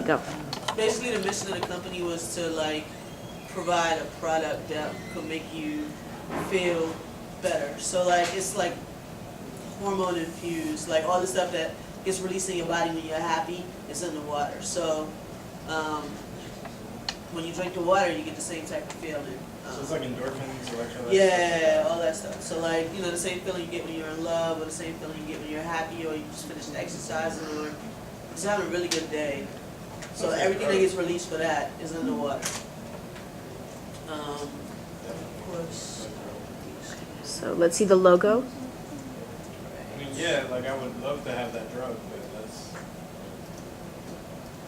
Go. Basically, the mission of the company was to like provide a product that could make you feel better. So like it's like hormone infused, like all the stuff that gets released in your body when you're happy is in the water. So when you drink the water, you get the same type of feeling. So it's like endorphins, electrolytes. Yeah, all that stuff. So like, you know, the same feeling you get when you're in love, or the same feeling you get when you're happy, or you just finished exercising, or just having a really good day. So everything that gets released for that is in the water. Of course. So let's see the logo. I mean, yeah, like I would love to have that drug, but that's...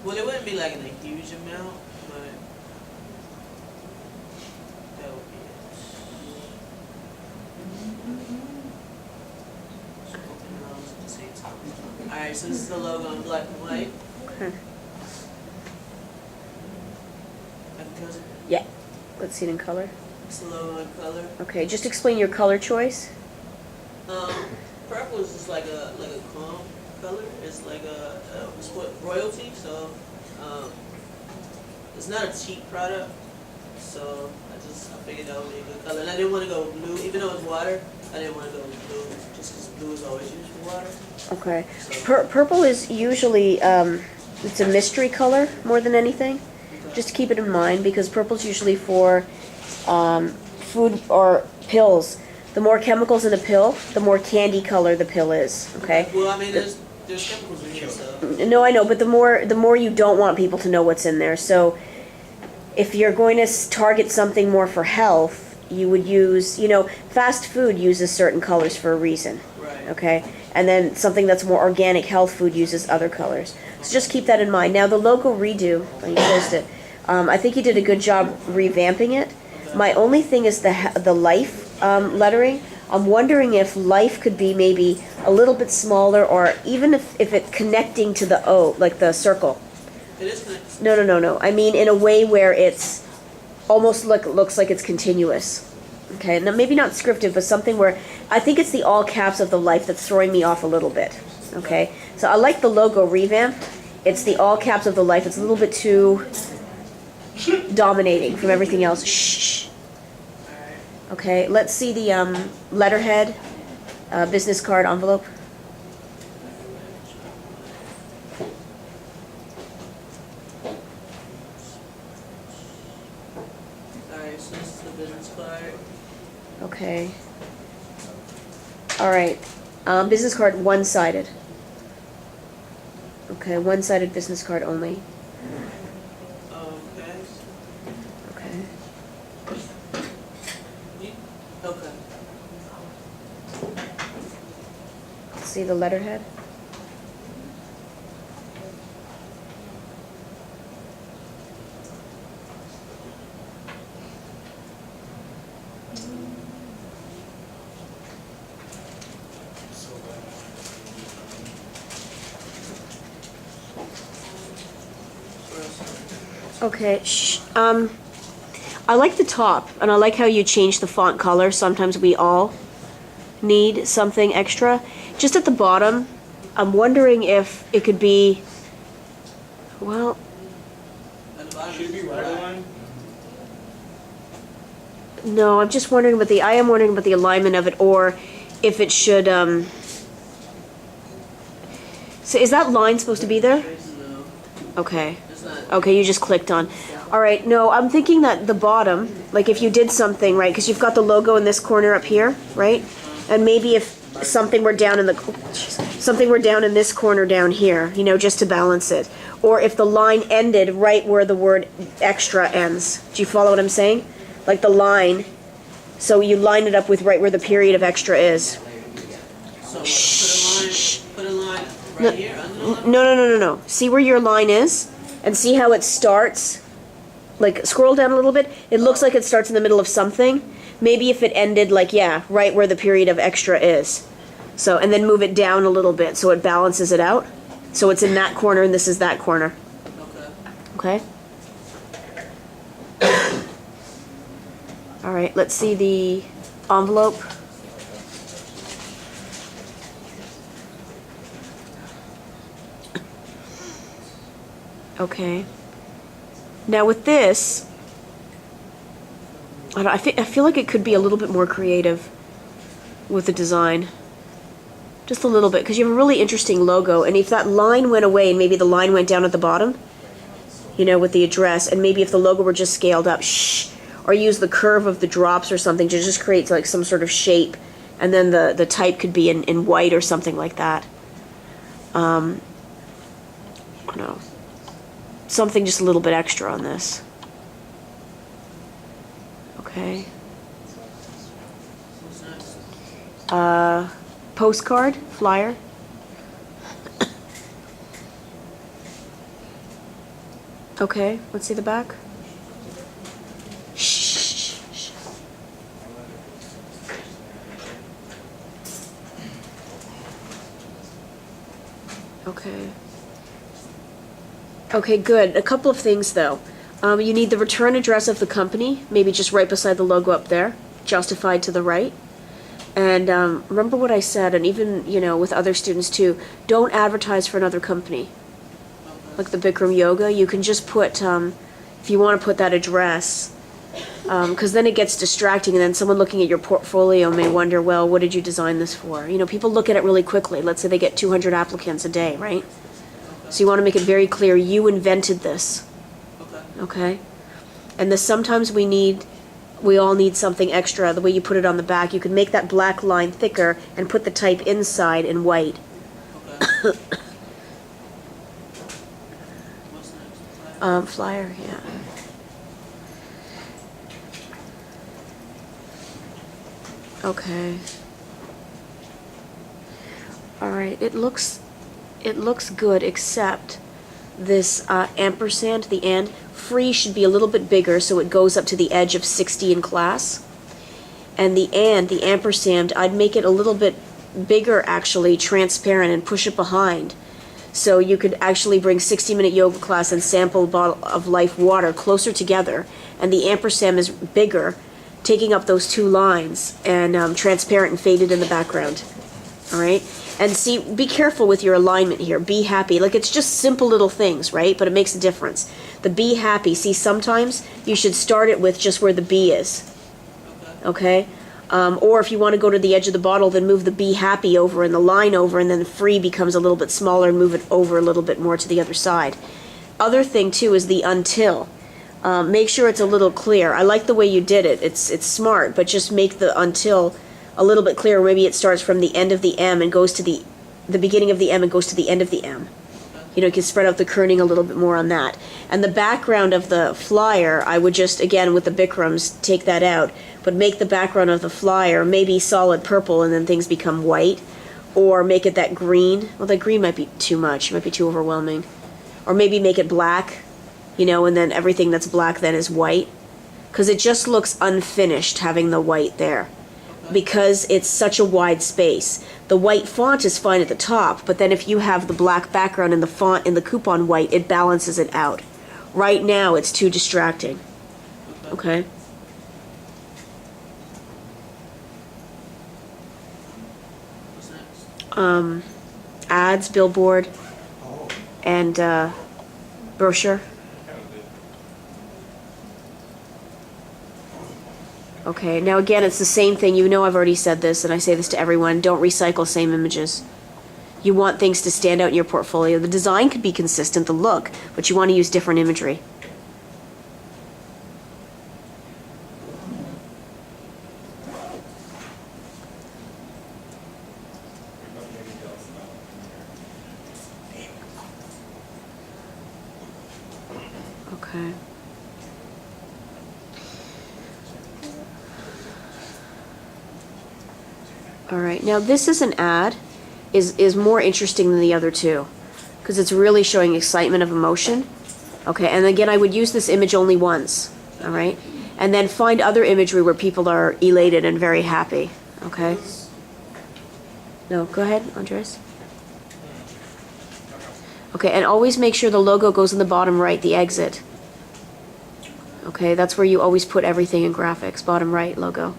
Well, it wouldn't be like in a huge amount, but that would be it. So open those at the same time. Alright, so this is the logo in black and white. Okay. Yeah. Let's see it in color. It's the logo in color. Okay, just explain your color choice. Purple is just like a calm color. It's like it's what royalty. So it's not a cheap product. So I figured that would be a good color. And I didn't want to go with blue, even though it's water. I didn't want to go with blue, just because blue is always used for water. Okay. So, Purple is usually it's a mystery color more than anything. Just to keep it in mind, because purple's usually for food or pills. The more chemicals in a pill, the more candy color the pill is. Okay. Well, I mean, there's chemicals in here, so. No, I know, but the more you don't want people to know what's in there. So, if you're going to target something more for health, you would use, fast food uses certain colors for a reason. Right. Okay, and then something that's more organic health food uses other colors. So just keep that in mind. Now the logo redo, when you post it, I think you did a good job revamping it. My only thing is the life lettering. I'm wondering if life could be maybe a little bit smaller, or even if it connecting to the O, like the circle. It is connected. No. I mean in a way where it's almost looks like it's continuous. Okay, now maybe not scripted, but something where I think it's the all caps of the life that's throwing me off a little bit. Okay, so I like the logo revamp. It's the all caps of the life. It's a little bit too dominating from everything else. Shh. Okay, let's see the letterhead, business card envelope. Alright, so this is the business card. Okay. All right. Business card one-sided. Okay, one-sided business card only. Okay. Okay. Okay. Let's see the letterhead. Okay. I like the top, and I like how you change the font color. Sometimes we all need something extra. Just at the bottom, I'm wondering if it could be, well, Should it be waterline? no, I'm just wondering about I am wondering about the alignment of it, or if it should, so is that line supposed to be there? No, Okay. it's not. Okay, you just clicked on. All right, no, I'm thinking that the bottom, like if you did something, right, because you've got the logo in this corner up here, right? And maybe if something were down in this corner down here, just to balance it. Or if the line ended right where the word extra ends. Do you follow what I'm saying? Like the line, so you line it up with right where the period of extra is. So put a line right here under the line? No. See where your line is? And see how it starts? Like, scroll down a little bit. It looks like it starts in the middle of something. Maybe if it ended, like, right where the period of extra is. So, and then move it down a little bit so it balances it out. So it's in that corner and this is that corner. Okay. Okay? All right, let's see the envelope. Okay. Now with this, I feel like it could be a little bit more creative with the design. Just a little bit, because you have a really interesting logo, and if that line went away and maybe the line went down at the bottom, you know, with the address, and maybe if the logo were just scaled up, or use the curve of the drops or something to just create like some sort of shape, and then the type could be in white or something like that. No. Something just a little bit extra on this. Okay. What's next? Postcard, flyer. Okay, let's see the back. Shh. Okay. Okay, good. A couple of things though. You need the return address of the company, maybe just right beside the logo up there, justified to the right. And remember what I said, and even, you know, with other students too, don't advertise for another company. Like the Bikram Yoga, you can just put, if you want to put that address, because then it gets distracting, and then someone looking at your portfolio may wonder, well, what did you design this for? You know, people look at it really quickly. Let's say they get 200 applicants a day, right? So you want to make it very clear, you invented this. Okay? And this, sometimes we all need something extra. The way you put it on the back, you can make that black line thicker and put the type inside in white. Okay. What's next? Flyer, yeah. Okay. All right, it looks good, except this ampersand, the and, free should be a little bit bigger so it goes up to the edge of 60 in class. And the ampersand, I'd make it a little bit bigger actually, transparent, and push it behind. So you could actually bring 60-minute yoga class and sample bottle of life water closer together, and the ampersand is bigger, taking up those two lines, and transparent and faded in the background. All right? And see, be careful with your alignment here. Be happy. Like, it's just simple little things, right? But it makes a difference. The be happy, see, sometimes you should start it with just where the B is. Okay? Or if you want to go to the edge of the bottle, then move the be happy over and the line over, and then the free becomes a little bit smaller, and move it over a little bit more to the other side. Other thing, too, is the until. Make sure it's a little clear. I like the way you did it. It's smart, but just make the until a little bit clearer. Maybe it starts from the end of the M and goes to the beginning of the M and goes to the end of the M. You know, you can spread out the kerning a little bit more on that. And the background of the flyer, I would just, again, with the Bikrams, take that out, but make the background of the flyer maybe solid purple, and then things become white. Or make it that green. Well, that green might be too much. It might be too overwhelming. Or maybe make it black, you know, and then everything that's black then is white. Because it just looks unfinished having the white there. Because it's such a wide space. The white font is fine at the top, but then if you have the black background and the font in the coupon white, it balances it out. Right now, it's too distracting. Okay? What's next? Ads, billboard, and brochure. Okay, now again, it's the same thing. You know I've already said this, and I say this to everyone. Don't recycle same images. You want things to stand out in your portfolio. The design could be consistent, the look, but you want to use different imagery. Okay. All right, now this is an ad, is more interesting than the other two, because it's really showing excitement of emotion. Okay, and again, I would use this image only once, all right? And then find other imagery where people are elated and very happy, okay? No, go ahead, Andres. Okay, and always make sure the logo goes in the bottom right, the exit. Okay, that's where you always put everything in graphics, bottom right logo.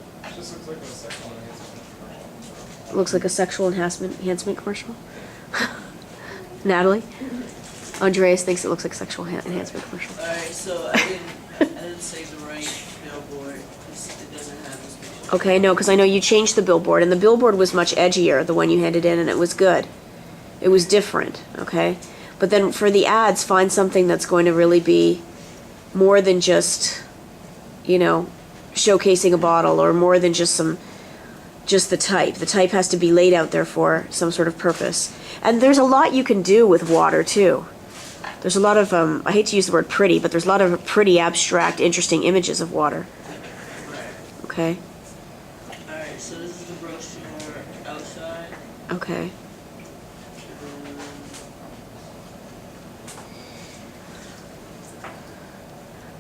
Looks like a sexual enhancement commercial. Looks like a sexual enhancement commercial. Natalie? Andreas thinks it looks like sexual enhancement commercial. Alright, so I didn't save the right billboard. It doesn't have this picture. Okay, no, because I know you changed the billboard, and the billboard was much edgier, the one you handed in, and it was good. It was different, okay? But then for the ads, find something that's going to really be more than just, you know, showcasing a bottle, or more than just the type. The type has to be laid out there for some sort of purpose. And there's a lot you can do with water, too. There's a lot of, I hate to use the word pretty, but there's a lot of pretty abstract, interesting images of water. Okay? Alright, so this is the brochure outside. Okay.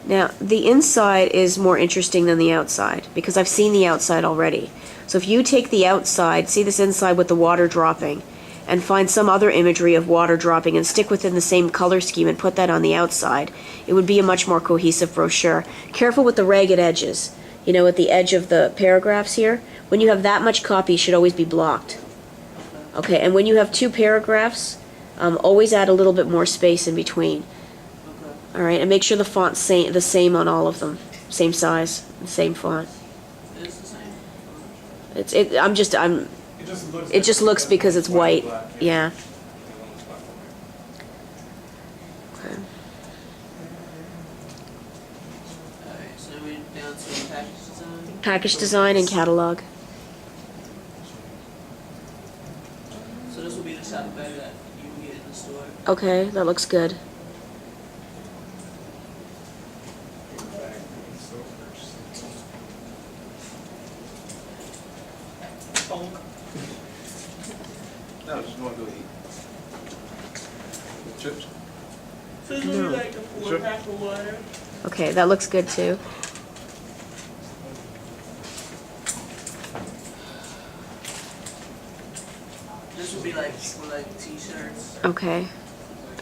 Now, the inside is more interesting than the outside, because I've seen the outside already. So if you take the outside, see this inside with the water dropping, and find some other imagery of water dropping and stick within the same color scheme and put that on the outside, it would be a much more cohesive brochure. Careful with the ragged edges. You know, at the edge of the paragraphs here, when you have that much copy, it should always be blocked. Okay, and when you have two paragraphs, always add a little bit more space in between. Okay. All right, and make sure the font's the same on all of them, same size, same font. It is the same. It just looks because it's white. Yeah. Okay. Alright, so we're down to package design. Package design and catalog. So this will be the shop bag that you can get in the store. Okay, that looks good. No, just want to go eat. Chips. So this will be like a 4-pack of water. Okay, that looks good too. This will be like for like t-shirts. Okay.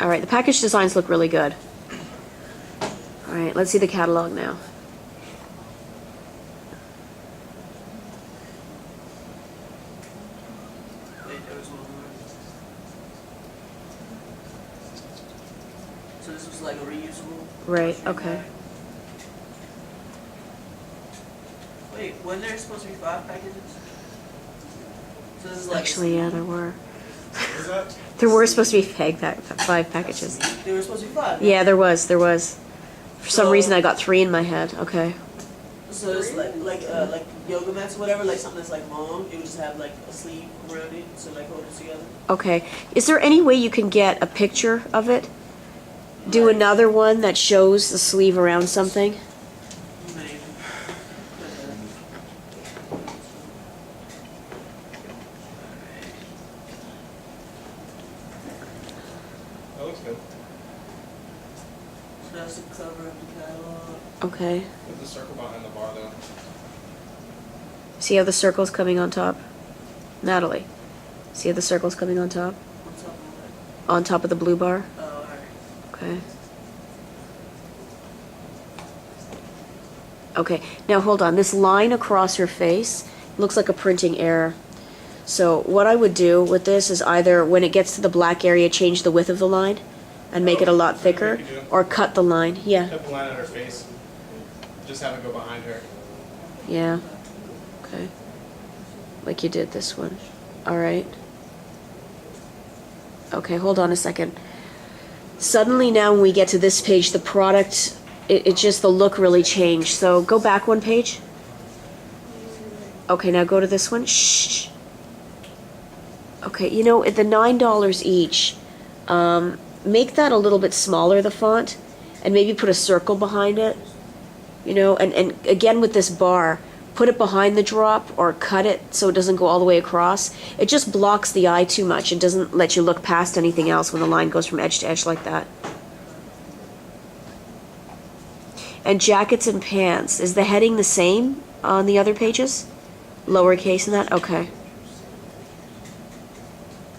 All right, the package designs look really good. All right, let's see the catalog now. Wait, there was one more. So this was like a reusable. Right, grocery okay. bag. Wait, wasn't there supposed to be 5 packages? So this is like Actually, yeah, there were. What is that? There were supposed to be 5 packages. There were supposed to be 5. Yeah, there was. For some So- reason, I got 3 in my head. Okay. So it's like yoga mats or whatever, like something that's like long. It would just have like a sleeve around it, so like hold it together. Okay. Is there any way you can get a picture of it? Do Like, another one that shows the sleeve around something? maybe. That looks good. So that's the cover of the catalog. Okay. Put the circle behind the bar though. See how the circle's coming on top? Natalie, see how the circle's coming on top? On top of it. On top of the blue bar? Oh, alright. Okay. Okay, now hold on. This line across her face looks like a printing error. So what I would do with this is either when it gets to the black area, change the width of the line and make it a lot thicker, or cut the line. Yeah, Cut the line on her face. Just have it go behind her. yeah. Okay. Like you did this one. All right. Okay, hold on a second. Suddenly now when we get to this page, the product, it just, the look really changed. So go back one page. Okay, now go to this one. Shh. Okay, you know, at the $9 each, make that a little bit smaller, the font, and maybe put a circle behind it. You know, and again with this bar, put it behind the drop or cut it so it doesn't go all the way across. It just blocks the eye too much. It doesn't let you look past anything else when the line goes from edge to edge like that. And jackets and pants, is the heading the same on the other pages? Lowercase in that? Okay.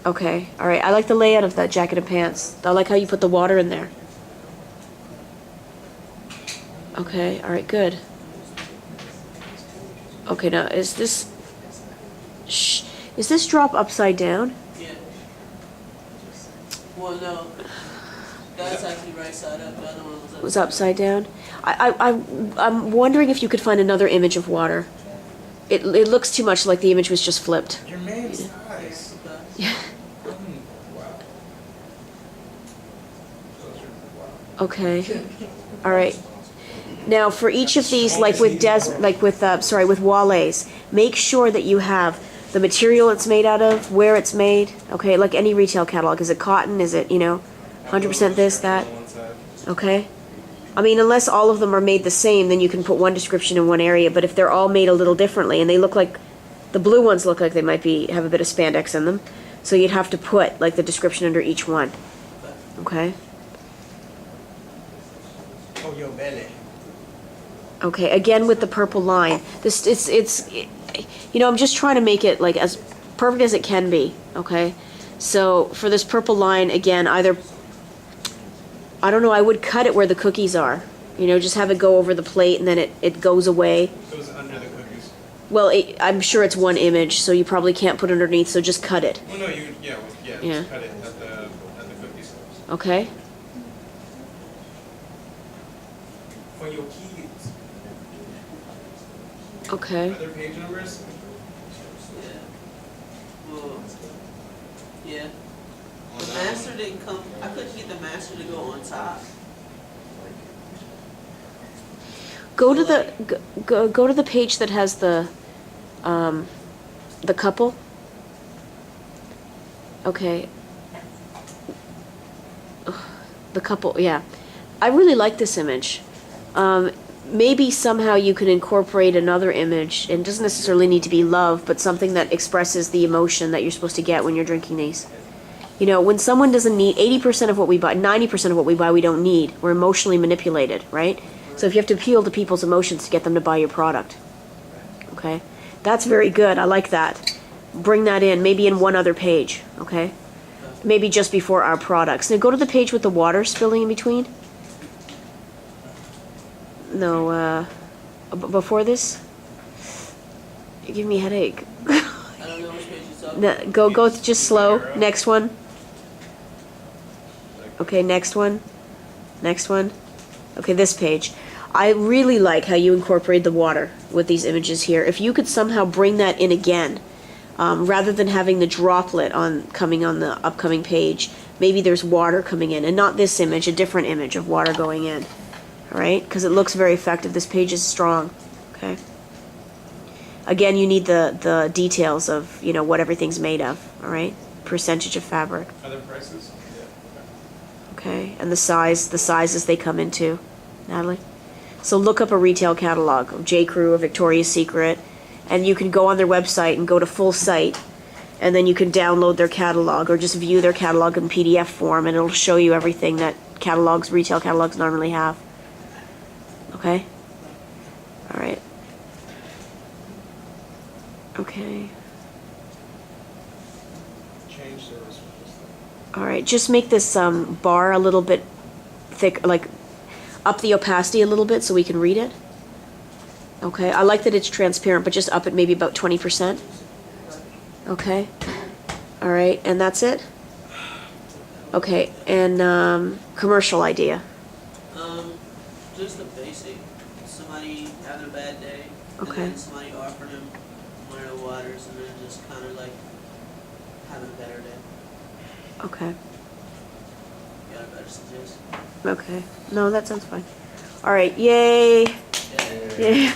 Okay, all right. I like the layout of that jacket and pants. I like how you put the water in there. Okay, all right, good. Okay, now is this... Shh. Is this drop upside down? Yeah. Well, no. That's actually right side up, the other one was upside. Was upside down. I'm wondering if you could find another image of water. It looks too much like the image was just flipped. Your man's eyes. Okay. Wow. Okay. All right. Now, for each of these, like with with Wale's, make sure that you have the material it's made out of, where it's made. Okay, like any retail catalog. Is it cotton? Is it 100% this, that? Okay. I mean, unless all of them are made the same, then you can put one description in one area. But if they're all made a little differently, and they look like, the blue ones look like they might have a bit of spandex in them, so you'd have to put like the description under each one. Okay. Oh, your belly. Okay. Again with the purple line. I'm just trying to make it like as perfect as it can be. Okay. So for this purple line, again, either, I don't know, I would cut it where the cookies are. Just have it go over the plate and then it goes away. So it's under the cookies. Well, I'm sure it's one image, so you probably can't put it underneath, so just cut it. Well, no, Yeah. just cut it at the cookie slips. Okay? For your kids. Okay. Other page numbers? Yeah. Well, yeah. On The that master one. didn't come. I couldn't get the master to go on top. Go to go to the page that has the couple. Okay. Ugh, the couple, yeah. I really like this image. Maybe somehow you can incorporate another image. It doesn't necessarily need to be love, but something that expresses the emotion that you're supposed to get when you're drinking these. When someone doesn't need 80% of what we buy, 90% of what we buy, we don't need. We're emotionally manipulated, right? So if you have to appeal to people's emotions to get them to buy your product. Okay? That's very good. I like that. Bring that in, maybe in one other page, okay? Maybe just before our products. Now go to the page with the water spilling in between. No, before this? You're giving me a headache. I don't know which page you're talking about. Go just slow. Next one. Okay, next one. Next one. Okay, this page. I really like how you incorporate the water with these images here. If you could somehow bring that in again, rather than having the droplet coming on the upcoming page, maybe there's water coming in, and not this image, a different image of water going in. All right? Because it looks very effective. This page is strong. Okay? Again, you need the details of, what everything's made of. All right? Percentage of fabric. Other prices? Yeah. Okay? And the sizes they come into. Natalie? So look up a retail catalog of J. Crew or Victoria's Secret, and you can go on their website and go to full site, and then you can download their catalog or just view their catalog in PDF form, and it'll show you everything that retail catalogs normally have. Okay? All right. Okay. Change service for this thing. All right. Just make this bar a little bit thick, like up the opacity a little bit so we can read it. Okay. I like that it's transparent, but just up it maybe about 20%. Okay. All right. And that's it? Okay. And commercial idea. Just the basic. Somebody having a bad day. Okay. And then somebody offering them one of the waters, and then just kind of like having a better day. Okay. Got a better suggestion? Okay. No, that sounds fine. All right. Yay. Yeah. Yay.